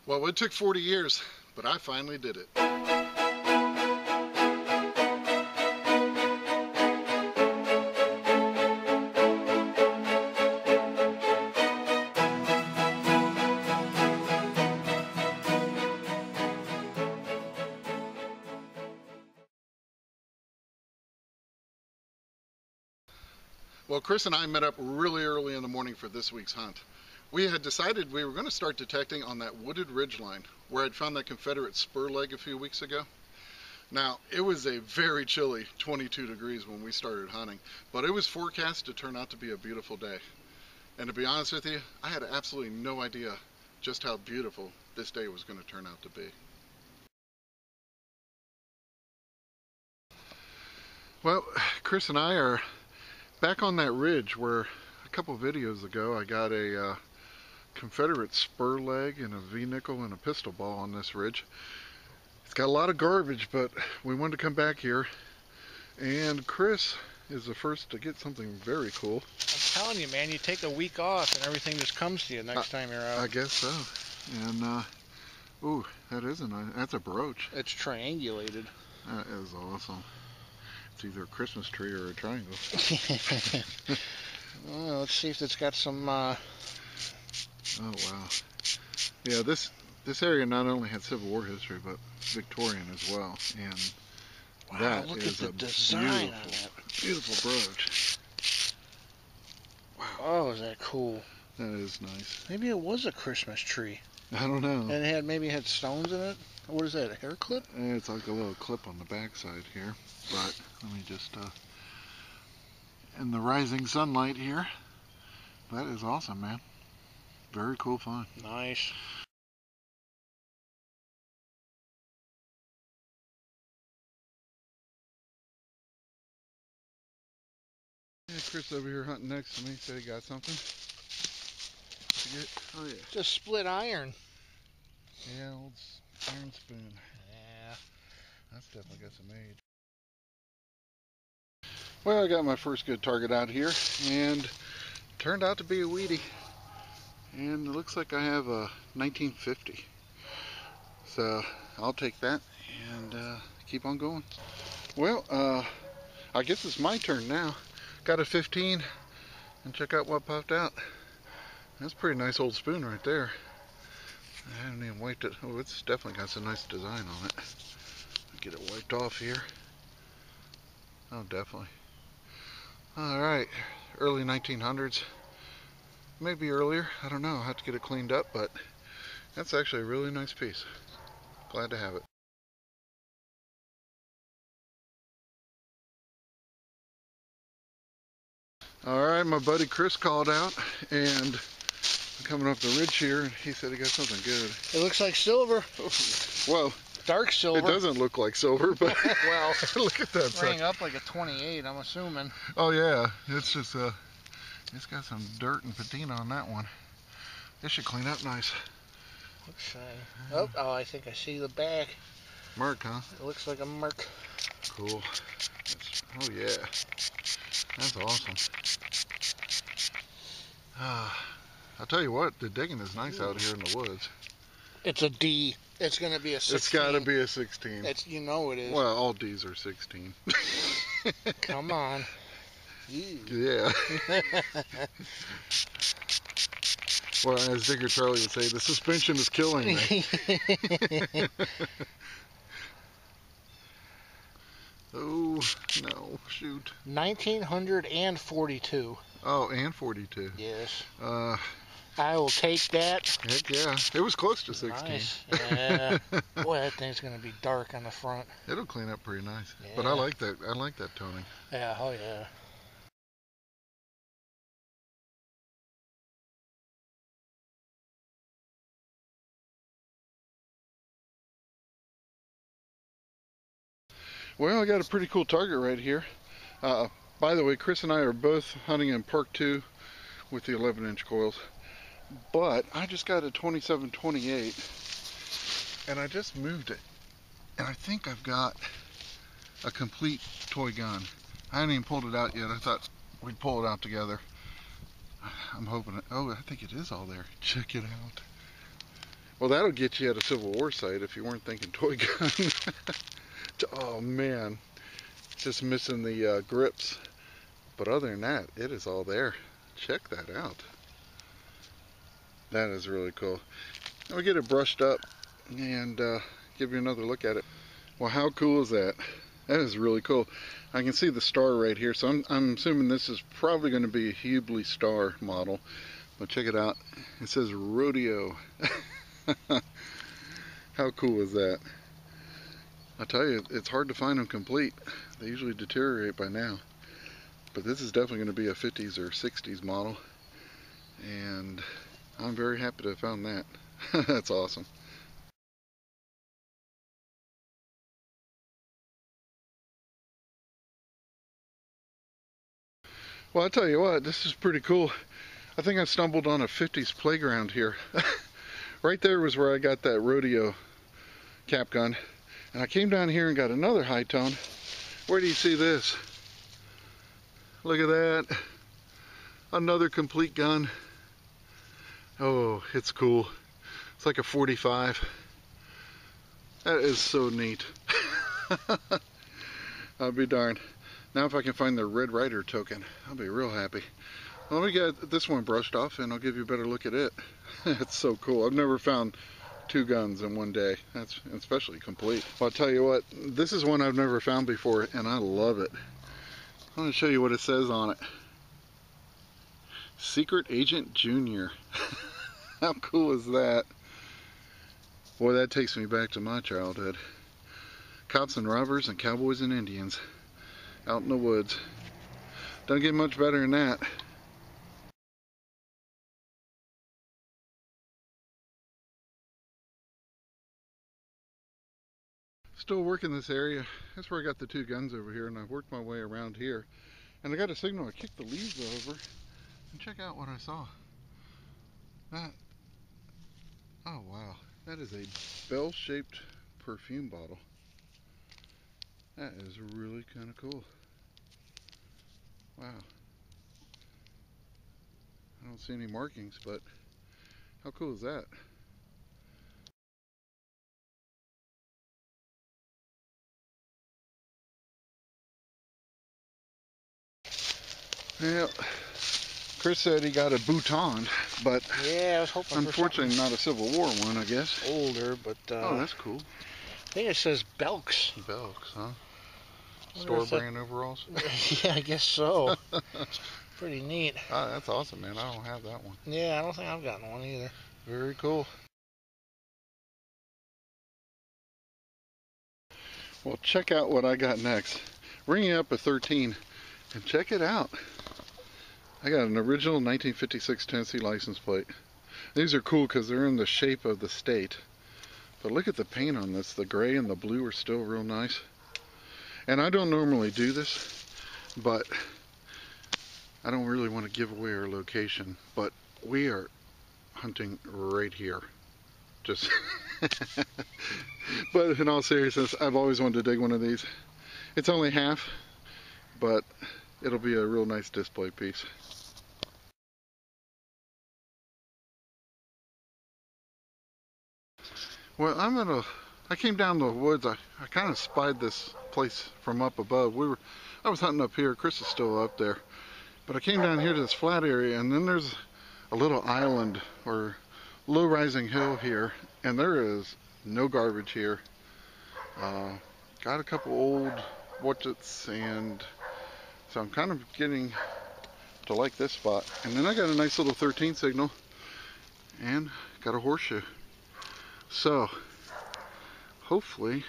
Well, it took 40 years, but I finally did it. Well, Chris and I met up really early in the morning for this week's hunt. We had decided we were going to start detecting on that wooded ridgeline where I'd found that Confederate spur leg a few weeks ago. Now, it was a very chilly 22 degrees when we started hunting, but it was forecast to turn out to be a beautiful day. And to be honest with you, I had absolutely no idea just how beautiful this day was going to turn out to be. Well, Chris and I are back on that ridge where a couple videos ago I got a Confederate spur leg and a V-nickel and a pistol ball on this ridge. It's got a lot of garbage, but we wanted to come back here, and Chris is the first to get something very cool. I'm telling you, man, you take a week off and everything just comes to you next time you're out. I guess so. And ooh, that is a nice, that's a brooch. It's triangulated. That is awesome. It's either a Christmas tree or a triangle. Well, let's see if it's got some Oh wow. Yeah, this area not only had Civil War history, but Victorian as well. And wow, that look is at the design on that. Beautiful brooch. Wow. Oh, is that cool? That is nice. Maybe it was a Christmas tree. I don't know. And it had maybe had stones in it. What is that? A hair clip? It's like a little clip on the backside here. But let me just in the rising sunlight here. That is awesome, man. Very cool find. Nice. Yeah, Chris over here hunting next to me said he got something. Oh yeah. Just split iron. Yeah, old iron spoon. Yeah. That's definitely got some age. Well, I got my first good target out here, and turned out to be a weedy. And it looks like I have a 1950. So I'll take that and keep on going. Well, I guess it's my turn now. Got a 15, and check out what popped out. That's a pretty nice old spoon right there. I haven't even wiped it. Oh, it's definitely got some nice design on it. Get it wiped off here. Oh, definitely. Alright, early 1900s. Maybe earlier, I don't know. I'll have to get it cleaned up, but that's actually a really nice piece. Glad to have it. Alright, my buddy Chris called out, and I'm coming up the ridge here, and he said he got something good. It looks like silver. Well, dark silver. It doesn't look like silver, but well, look at that. Rang up like a 28, I'm assuming. Oh yeah, it's just it's got some dirt and patina on that one. This should clean up nice. Looks shiny. Oh, I think I see the back. Mark, huh? It looks like a mark. Cool. Oh yeah, that's awesome. I'll tell you what, the digging is nice out here in the woods. It's a D. It's gonna be a 16. It's gotta be a 16. It's, you know it is. Well, all D's are 16. Come on. Yeah. Well, as Digger Charlie would say, the suspension is killing me. Oh, no, shoot. 1942. Oh, and 42. Yes. I will take that. Heck yeah. It was close to 16. Nice. Yeah. Boy, that thing's going to be dark on the front. It'll clean up pretty nice. Yeah. But I like that. I like that toning. Yeah, oh yeah. Well, I got a pretty cool target right here. By the way, Chris and I are both hunting in Park 2 with the 11-inch coils. But I just got a 27-28, and I just moved it. And I think I've got a complete toy gun. I haven't even pulled it out yet. I thought we'd pull it out together. I'm hoping it, oh, I think it is all there. Check it out. Well, that'll get you at a Civil War site if you weren't thinking toy gun. Oh man, just missing the grips. But other than that, it is all there. Check that out. That is really cool. Let me get it brushed up and give you another look at it. Well, how cool is that? That is really cool. I can see the star right here, so I'm assuming this is probably going to be a Hubley Star model. But check it out. It says Rodeo. How cool is that? I tell you, it's hard to find them complete. They usually deteriorate by now. But this is definitely going to be a 50s or 60s model. And I'm very happy to have found that. That's awesome. Well, I tell you what, this is pretty cool. I think I stumbled on a 50s playground here. Right there was where I got that rodeo cap gun. And I came down here and got another high tone. Where do you see this? Look at that. Another complete gun. Oh, it's cool. It's like a 45. That is so neat. I'll be darned. Now if I can find the Red Ryder token, I'll be real happy. Well, let me get this one brushed off and I'll give you a better look at it. It's so cool. I've never found two guns in one day. That's especially complete. Well, I'll tell you what, this is one I've never found before and I love it. I'm going to show you what it says on it. Secret Agent Junior. How cool is that? Boy, that takes me back to my childhood. Cops and robbers and cowboys and Indians out in the woods. Don't get much better than that. Still working this area. That's where I got the two guns over here, and I've worked my way around here. And I got a signal. I kicked the leaves over and check out what I saw. That, oh wow, that is a bell-shaped perfume bottle. That is really kind of cool. Wow. I don't see any markings, but how cool is that? Well, Chris said he got a Bhutan, but Yeah, I was hoping unfortunately not a Civil War one, I guess. older, but Oh, that's cool. I think it says Belks. Belks, huh? Wonder Store if that- brand overalls? Yeah, I guess so. Pretty neat. Ah, that's awesome, man. I don't have that one. Yeah, I don't think I've gotten one either. Very cool. Well, check out what I got next. Ringing up a 13, and check it out. I got an original 1956 Tennessee license plate. These are cool because they're in the shape of the state. But look at the paint on this. The gray and the blue are still real nice. And I don't normally do this, but I don't really want to give away our location. But we are hunting right here. Just but in all seriousness, I've always wanted to dig one of these. It's only half, but it'll be a real nice display piece. Well, I came down the woods. I kind of spied this place from up above. I was hunting up here. Chris is still up there. But I came down here to this flat area, and then there's a little island or low rising hill here, and there is no garbage here. Got a couple old watchets, and so I'm kind of getting to like this spot. And then I got a nice little 13 signal and got a horseshoe. So hopefully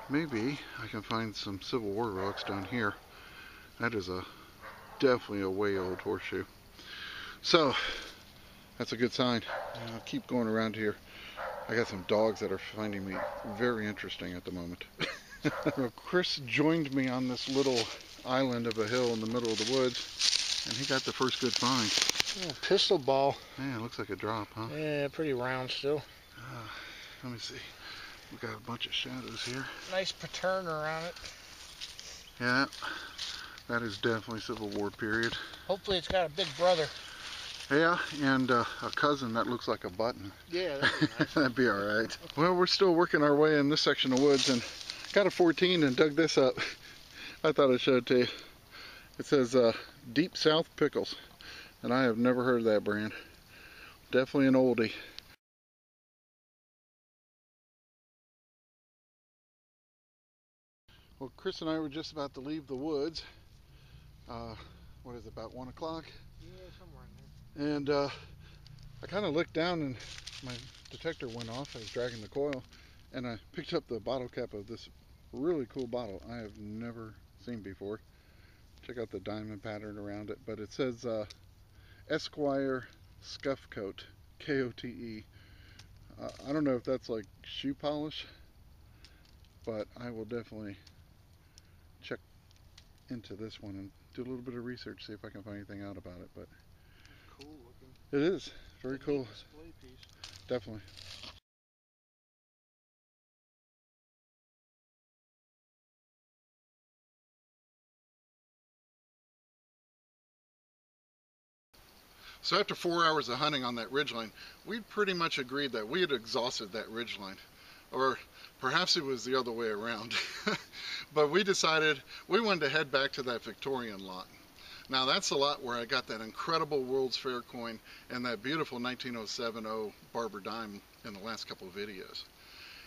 maybe I can find some Civil War relics down here. That is definitely a way old horseshoe. So that's a good sign. I'll keep going around here. I got some dogs that are finding me very interesting at the moment. Well, Chris joined me on this little island of a hill in the middle of the woods, and he got the first good find. Oh, pistol ball. Man, it looks like a drop, huh? Yeah, pretty round still. Let me see. We got a bunch of shadows here. Nice pattern around it. Yeah, that is definitely Civil War period. Hopefully it's got a big brother. Yeah, and a cousin that looks like a button. Yeah, that'd be nice. That'd be all right. Well, we're still working our way in this section of woods, and got a 14 and dug this up. I thought I'd show it to you. It says Deep South Pickles, and I have never heard of that brand. Definitely an oldie. Well, Chris and I were just about to leave the woods. What is it, about 1 o'clock? Yeah, somewhere in there. And I kind of looked down and my detector went off. I was dragging the coil, and I picked up the bottle cap of this really cool bottle I have never seen before. Check out the diamond pattern around it, but it says Esquire Scuff Coat, K-O-T-E. I don't know if that's like shoe polish, but I will definitely check into this one and do a little bit of research, see if I can find anything out about it. But Cool looking. it is very cool. Display piece. Definitely. So after 4 hours of hunting on that ridgeline, we pretty much agreed that we had exhausted that ridgeline. Or perhaps it was the other way around. But we decided we wanted to head back to that Victorian lot. Now that's the lot where I got that incredible World's Fair coin and that beautiful 1907 Barber dime in the last couple of videos.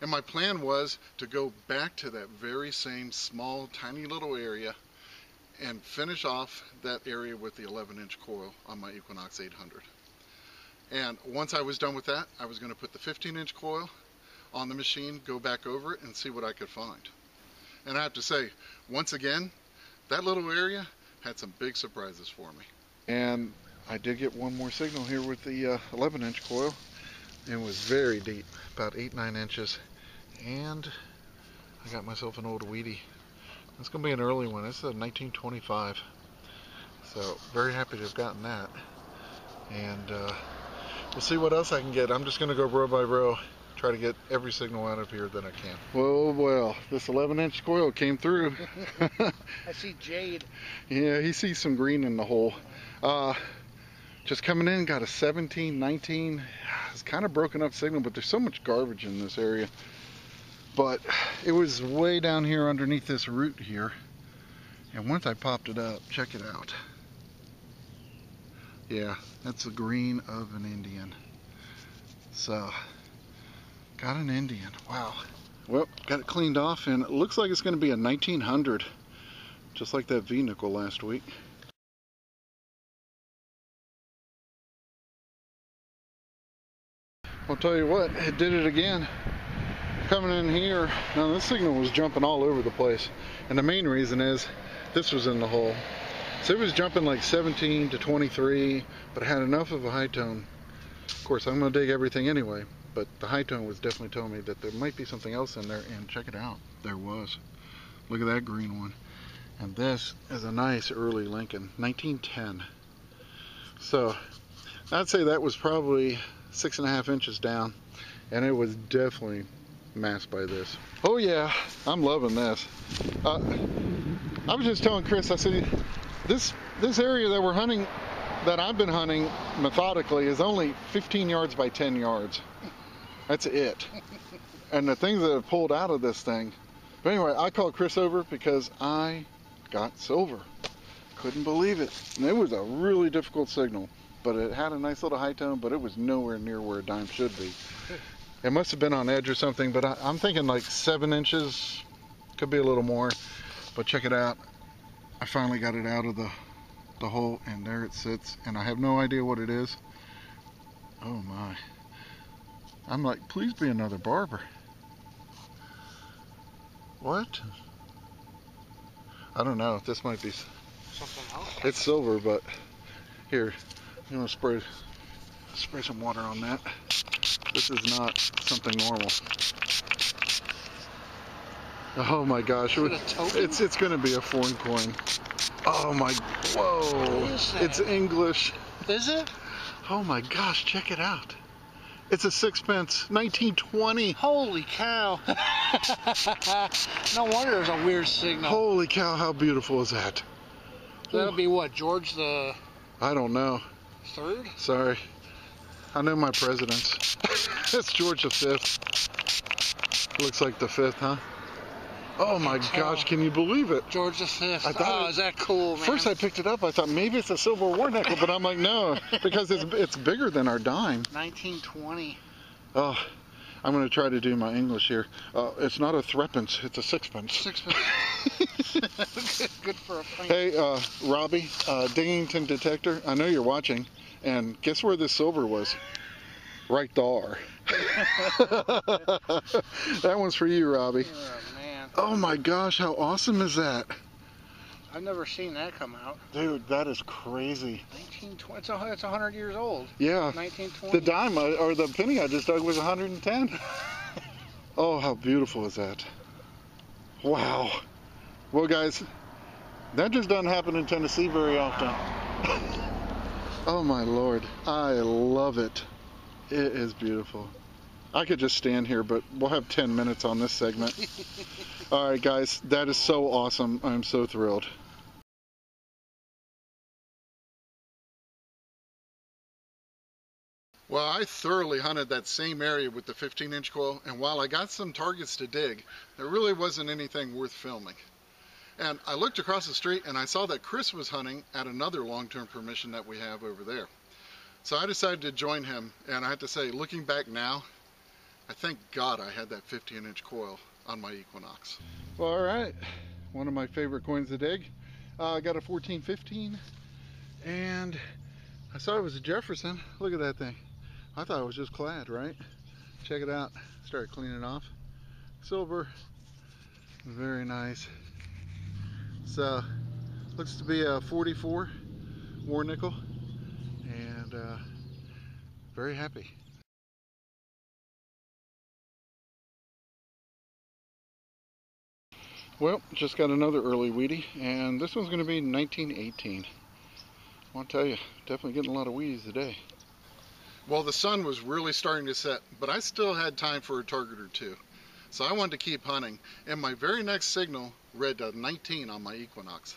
And my plan was to go back to that very same small, tiny little area and finish off that area with the 11-inch coil on my Equinox 800. And once I was done with that, I was going to put the 15-inch coil on the machine, go back over it, and see what I could find. And I have to say, once again, that little area had some big surprises for me. And I did get one more signal here with the 11-inch coil. It was very deep, about 8-9 inches. And I got myself an old weedy. It's going to be an early one. This is a 1925. So very happy to have gotten that. And we'll see what else I can get. I'm just going to go row by row, try to get every signal out of here that I can. Well, this 11-inch coil came through. I see jade. Yeah, he sees some green in the hole. Just coming in, got a 17, 19. It's kind of broken up signal, but there's so much garbage in this area. But it was way down here underneath this root here. And once I popped it up, check it out. Yeah, that's the green of an Indian. So, got an Indian. Wow. Well, got it cleaned off, and it looks like it's going to be a 1900. Just like that V-nickel last week. I'll tell you what, it did it again. Coming in here, now this signal was jumping all over the place, and the main reason is this was in the hole. So it was jumping like 17 to 23, but it had enough of a high tone. Of course, I'm going to dig everything anyway, but the high tone was definitely telling me that there might be something else in there, and check it out. There was. Look at that green one. And this is a nice early Lincoln, 1910. So I'd say that was probably 6.5 inches down, and it was definitely masked by this. Oh yeah, I'm loving this. I was just telling Chris, I said, this area that we're hunting, that I've been hunting methodically, is only 15 yards by 10 yards. That's it. And the things that have pulled out of this thing. But anyway, I called Chris over because I got silver. Couldn't believe it. And it was a really difficult signal, but it had a nice little high tone, but it was nowhere near where a dime should be. It must have been on edge or something, but I'm thinking like 7 inches, could be a little more. But check it out. I finally got it out of the hole, and there it sits, and I have no idea what it is. Oh my. I'm like, please be another barber. What? I don't know. This might be Something else? It's silver, but here, I'm gonna spray some water on that. This is not something normal. Oh my gosh, it's gonna be a foreign coin. Oh my, whoa, it's English. Is it? Oh my gosh, check it out. It's a 6-pence, 1920. Holy cow. No wonder there's a weird signal. Holy cow, how beautiful is that? So that'll be what, George the... I don't know. Third? Sorry. I know my presidents. It's George V. Looks like the 5th, huh? Oh my gosh, can you believe it? George V. Oh, is that cool, man? First I picked it up, I thought maybe it's a silver war nickel, but I'm like, no, because it's bigger than our dime. 1920. Oh, I'm going to try to do my English here. It's not a threepence, it's a sixpence. Sixpence. Good for a pint. Hey, Robbie, Dingington detector, I know you're watching, and guess where this silver was? Right there. That one's for you, Robbie. Oh, man. Oh my gosh, how awesome is that? I've never seen that come out. Dude, that is crazy. 1920. It's 100 years old. Yeah. 1920. The dime, or the penny I just dug was 110. Oh, how beautiful is that? Wow. Well, guys, that just doesn't happen in Tennessee very often. Oh my Lord, I love it. It is beautiful. I could just stand here, but we'll have 10 minutes on this segment. All right, guys, that is so awesome. I'm so thrilled. Well, I thoroughly hunted that same area with the 15-inch coil, and while I got some targets to dig, there really wasn't anything worth filming. And I looked across the street and I saw that Chris was hunting at another long-term permission that we have over there. So I decided to join him, and I have to say, looking back now, I thank God I had that 15-inch coil on my Equinox. Well, all right, one of my favorite coins to dig. I got a 1415, and I saw it was a Jefferson. Look at that thing. I thought it was just clad, right? Check it out. Started cleaning it off. Silver, very nice. So, looks to be a 44 war nickel, and very happy. Well, just got another early weedy, and this one's going to be 1918. I want to tell you, definitely getting a lot of weedies today. Well, the sun was really starting to set, but I still had time for a target or two. So I wanted to keep hunting, and my very next signal read a 19 on my Equinox.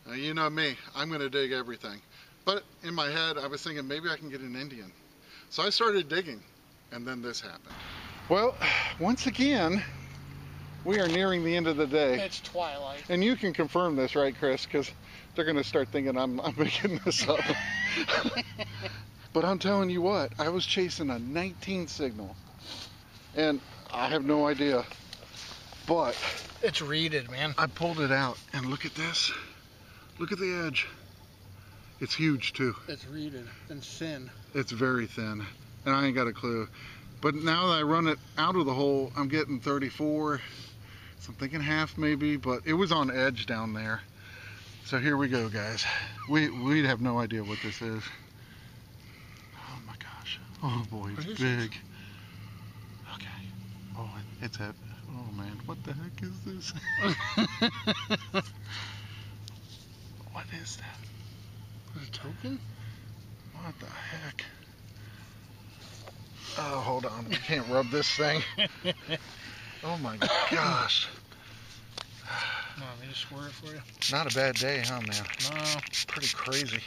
Now, you know me, I'm going to dig everything. But in my head, I was thinking maybe I can get an Indian. So I started digging, and then this happened. Well, once again, we are nearing the end of the day. It's twilight. And you can confirm this, right, Chris? Because they're going to start thinking I'm making this up. But I'm telling you what, I was chasing a 19 signal. And I have no idea. But It's reeded, man. I pulled it out, and look at this. Look at the edge. It's huge, too. It's reeded and thin. It's very thin, and I ain't got a clue. But now that I run it out of the hole, I'm getting 34. So I'm thinking half maybe, but it was on edge down there. So here we go, guys. We'd have no idea what this is. Oh my gosh. Oh boy, it's big. Okay. Oh, it's heavy. Oh man, what the heck is this? What is that? A token? What the heck? Oh, hold on. I can't rub this thing. Oh my gosh. No, let me just squirt it for you. Not a bad day, huh, man? No. Pretty crazy.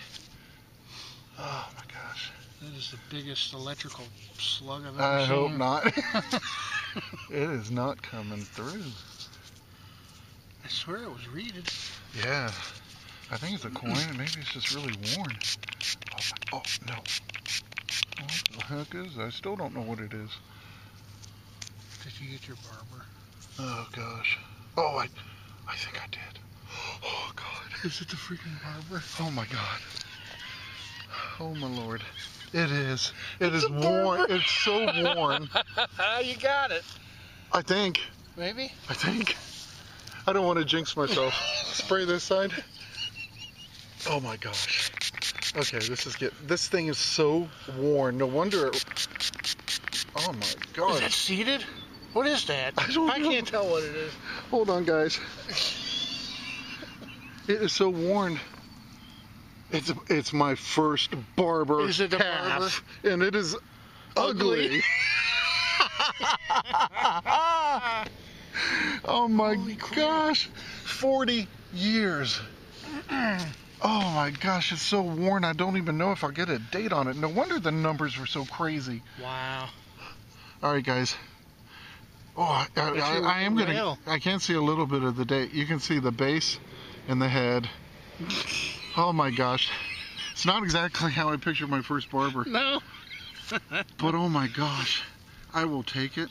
Oh my gosh. That is the biggest electrical slug I've ever I seen. hope not. It is not coming through. I swear it was reeded. Yeah. I think it's a coin, and maybe it's just really worn. Oh no. What the heck is it? I still don't know what it is. Did you get your barber? Oh gosh. Oh, I think I did. Oh God. Is it the freaking barber? Oh my God. Oh my Lord. It is. It is worn. It's so worn. You got it. I think. Maybe? I think. I don't want to jinx myself. Spray this side. Oh my gosh. Okay, this thing is so worn. No wonder it. Oh my God. Is that seeded? What is that? I don't know. Can't tell what it is. Hold on, guys. It is so worn. It's my first barber. Is it the barber? And it is ugly. Oh my gosh. 40 years. Oh my gosh, it's so worn I don't even know if I'll get a date on it. No wonder the numbers were so crazy. Wow. Alright guys. Oh, I am gonna, I can see a little bit of the date. You can see the base and the head. Oh my gosh. It's not exactly how I pictured my first barber. No. But oh my gosh, I will take it.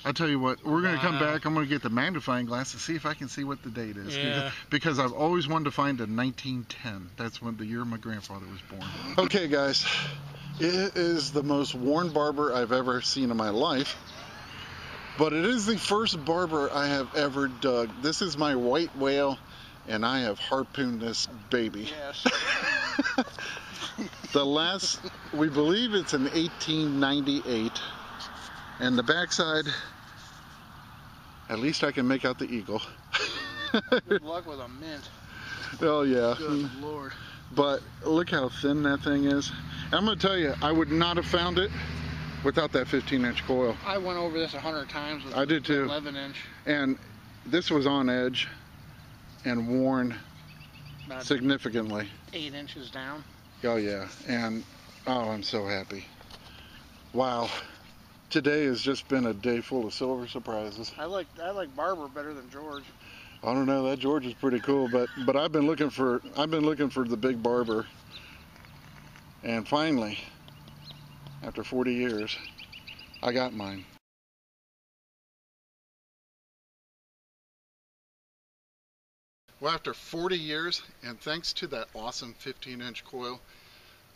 I tell you what, we're going to come back. I'm going to get the magnifying glass to see if I can see what the date is. Yeah. Because I've always wanted to find a 1910. That's when the year my grandfather was born. Okay guys, it is the most worn barber I've ever seen in my life. But it is the first barber I have ever dug. This is my white whale, and I have harpooned this baby. Yes. The last, we believe it's in 1898, and the backside, at least I can make out the eagle. Good luck with a mint. Oh yeah. Good Lord. But look how thin that thing is. I'm going to tell you, I would not have found it without that 15-inch coil. I went over this 100 times with I did too. 11-inch. And this was on edge and worn About significantly. 8 inches down. Oh yeah, and oh, I'm so happy. Wow, today has just been a day full of silver surprises. I like Barber better than George. I don't know, that George is pretty cool, but I've been looking for the big barber, and finally, after 40 years, I got mine. Well, after 40 years, and thanks to that awesome 15-inch coil,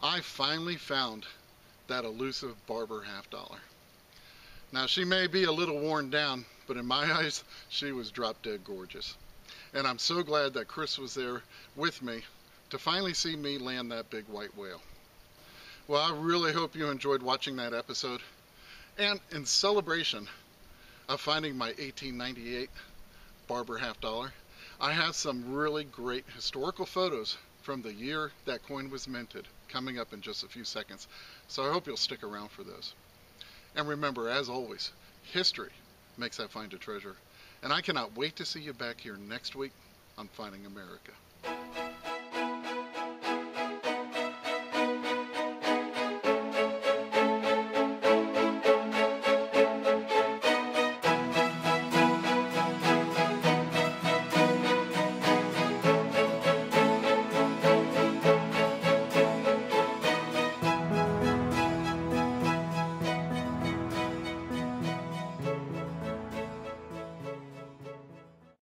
I finally found that elusive Barber $half. Now, she may be a little worn down, but in my eyes, she was drop dead gorgeous. And I'm so glad that Chris was there with me to finally see me land that big white whale. Well, I really hope you enjoyed watching that episode. And in celebration of finding my 1898 Barber $half, I have some really great historical photos from the year that coin was minted coming up in just a few seconds. So I hope you'll stick around for those. And remember, as always, history makes that find a treasure. And I cannot wait to see you back here next week on Finding America.